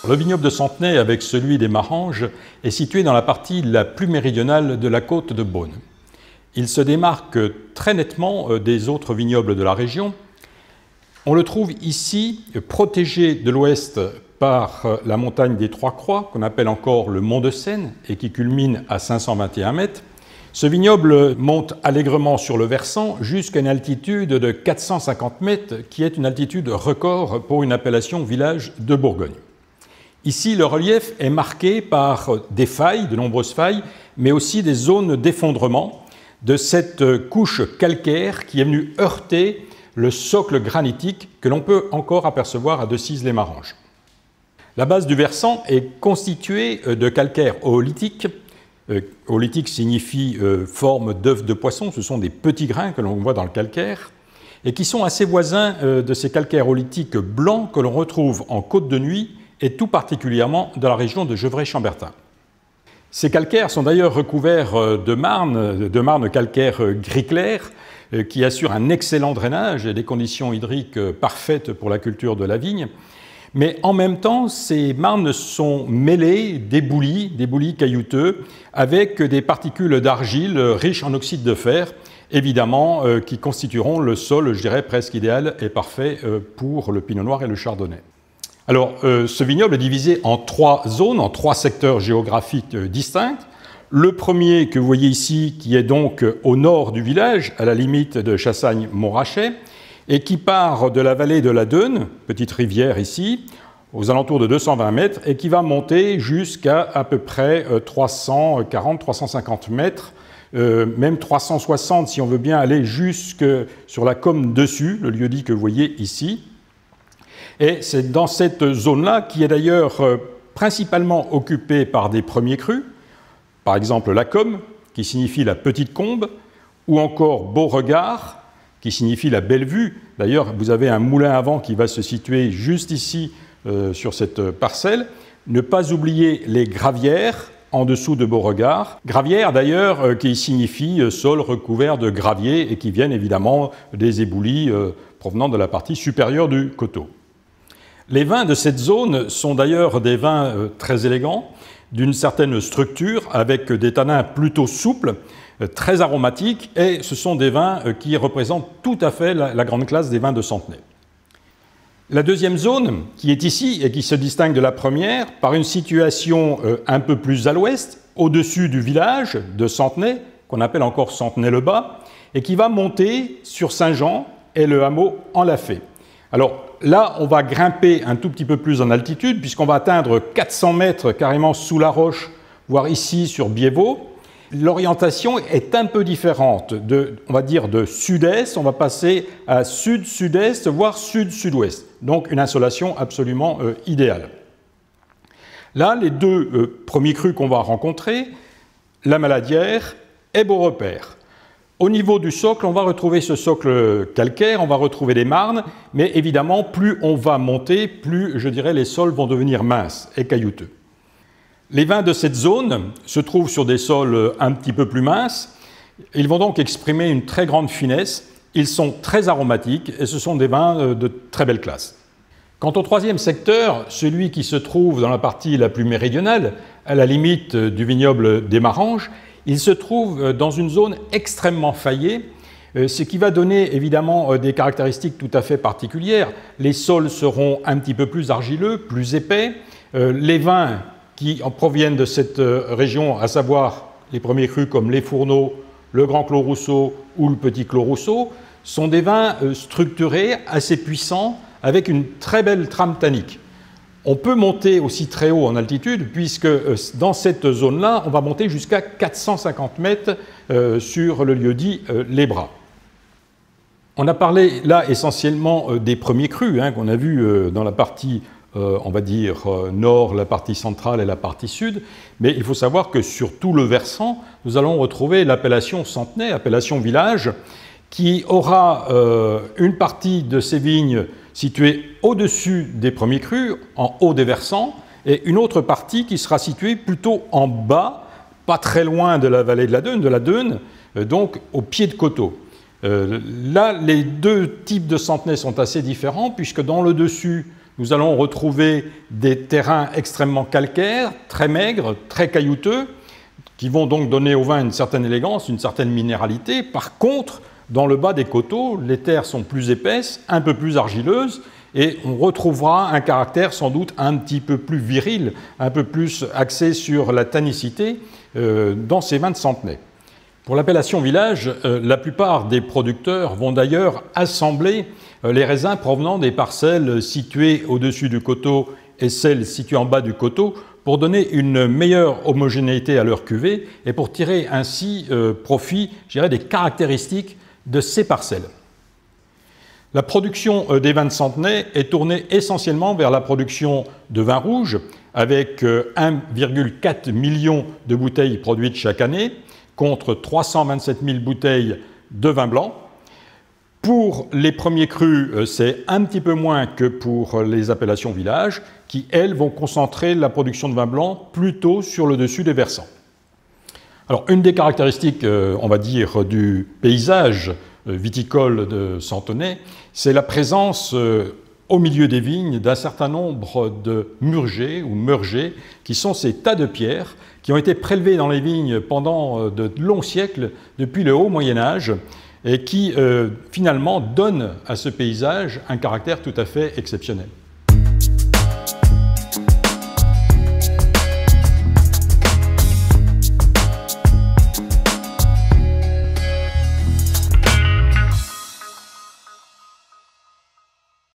Le vignoble de Centenay, avec celui des Maranges, est situé dans la partie la plus méridionale de la côte de Beaune. Il se démarque très nettement des autres vignobles de la région. On le trouve ici protégé de l'ouest par la montagne des Trois Croix, qu'on appelle encore le Mont de Seine, et qui culmine à 521 mètres. Ce vignoble monte allègrement sur le versant jusqu'à une altitude de 450 mètres, qui est une altitude record pour une appellation village de Bourgogne. Ici, le relief est marqué par des failles, de nombreuses failles, mais aussi des zones d'effondrement de cette couche calcaire qui est venue heurter le socle granitique que l'on peut encore apercevoir à Decize-les-Maranges. La base du versant est constituée de calcaire oolithique. Oolithique signifie forme d'œuf de poisson, ce sont des petits grains que l'on voit dans le calcaire, et qui sont assez voisins de ces calcaires oolithiques blancs que l'on retrouve en Côte de Nuit, et tout particulièrement dans la région de Gevrey-Chambertin. Ces calcaires sont d'ailleurs recouverts de marne calcaire gris clair, qui assure un excellent drainage et des conditions hydriques parfaites pour la culture de la vigne. Mais en même temps, ces marnes sont mêlées d'éboulis caillouteux, avec des particules d'argile riches en oxyde de fer, évidemment, qui constitueront le sol, je dirais, presque idéal et parfait pour le pinot noir et le chardonnay. Alors, ce vignoble est divisé en 3 zones, en 3 secteurs géographiques distincts. Le premier que vous voyez ici, qui est donc au nord du village, à la limite de Chassagne-Montrachet, et qui part de la vallée de la Deûne, petite rivière ici, aux alentours de 220 mètres, et qui va monter jusqu'à à peu près 340-350 mètres, même 360 si on veut bien aller jusque sur la Comme dessus, le lieu-dit que vous voyez ici. Et c'est dans cette zone-là, qui est d'ailleurs principalement occupée par des premiers crus, par exemple la Comme, qui signifie la petite combe, ou encore Beauregard, qui signifie la belle vue. D'ailleurs, vous avez un moulin à vent qui va se situer juste ici, sur cette parcelle. Ne pas oublier les gravières, en dessous de Beauregard. Gravières, d'ailleurs, qui signifie sol recouvert de gravier et qui viennent évidemment des éboulis provenant de la partie supérieure du coteau. Les vins de cette zone sont d'ailleurs des vins très élégants, d'une certaine structure, avec des tanins plutôt souples, très aromatiques, et ce sont des vins qui représentent tout à fait la grande classe des vins de Centenay. La deuxième zone, qui est ici et qui se distingue de la première par une situation un peu plus à l'ouest, au-dessus du village de Centenay, qu'on appelle encore Centenay-le-Bas, et qui va monter sur Saint-Jean et le hameau en Lafay. Alors là, on va grimper un tout petit peu plus en altitude, puisqu'on va atteindre 400 mètres carrément sous la roche, voire ici sur Biévaux. L'orientation est un peu différente, on va dire de sud-est, on va passer à sud-sud-est, voire sud-sud-ouest. Donc une insolation absolument idéale. Là, les 2 premiers crus qu'on va rencontrer, la Maladière et Beaurepaire. Au niveau du socle, on va retrouver ce socle calcaire, on va retrouver des marnes, mais évidemment, plus on va monter, plus, je dirais, les sols vont devenir minces et caillouteux. Les vins de cette zone se trouvent sur des sols un petit peu plus minces. Ils vont donc exprimer une très grande finesse. Ils sont très aromatiques et ce sont des vins de très belle classe. Quant au troisième secteur, celui qui se trouve dans la partie la plus méridionale, à la limite du vignoble des Maranges, il se trouve dans une zone extrêmement faillée, ce qui va donner évidemment des caractéristiques tout à fait particulières. Les sols seront un petit peu plus argileux, plus épais. Les vins qui en proviennent de cette région, à savoir les premiers crus comme les Fourneaux, le Grand Clos Rousseau ou le Petit Clos Rousseau, sont des vins structurés, assez puissants, avec une très belle trame tannique. On peut monter aussi très haut en altitude, puisque dans cette zone-là, on va monter jusqu'à 450 mètres sur le lieu-dit Les Bras. On a parlé là essentiellement des premiers crus, qu'on a vus dans la partie, on va dire, nord, la partie centrale et la partie sud, mais il faut savoir que sur tout le versant, nous allons retrouver l'appellation Centenay, appellation village, qui aura une partie de ces vignes située au-dessus des premiers crus, en haut des versants, et une autre partie qui sera située plutôt en bas, pas très loin de la vallée de la Deûne, donc au pied de coteau. Là, les 2 types de Centenay sont assez différents, puisque dans le dessus, nous allons retrouver des terrains extrêmement calcaires, très maigres, très caillouteux, qui vont donc donner au vin une certaine élégance, une certaine minéralité. Par contre, dans le bas des coteaux, les terres sont plus épaisses, un peu plus argileuses, et on retrouvera un caractère sans doute un petit peu plus viril, un peu plus axé sur la tannicité dans ces vins de Centenay. Pour l'appellation village, la plupart des producteurs vont d'ailleurs assembler les raisins provenant des parcelles situées au-dessus du coteau et celles situées en bas du coteau pour donner une meilleure homogénéité à leur cuvée et pour tirer ainsi profit, je dirais, des caractéristiques de ces parcelles. La production des vins de Centenay est tournée essentiellement vers la production de vins rouges, avec 1,4 million de bouteilles produites chaque année, contre 327 000 bouteilles de vin blanc. Pour les premiers crus, c'est un petit peu moins que pour les appellations village, qui, elles, vont concentrer la production de vin blanc plutôt sur le dessus des versants. Alors, une des caractéristiques, on va dire, du paysage viticole de Centenay, c'est la présence au milieu des vignes d'un certain nombre de murgés ou meurgés, qui sont ces tas de pierres qui ont été prélevés dans les vignes pendant de longs siècles, depuis le haut Moyen-Âge, et qui finalement donnent à ce paysage un caractère tout à fait exceptionnel.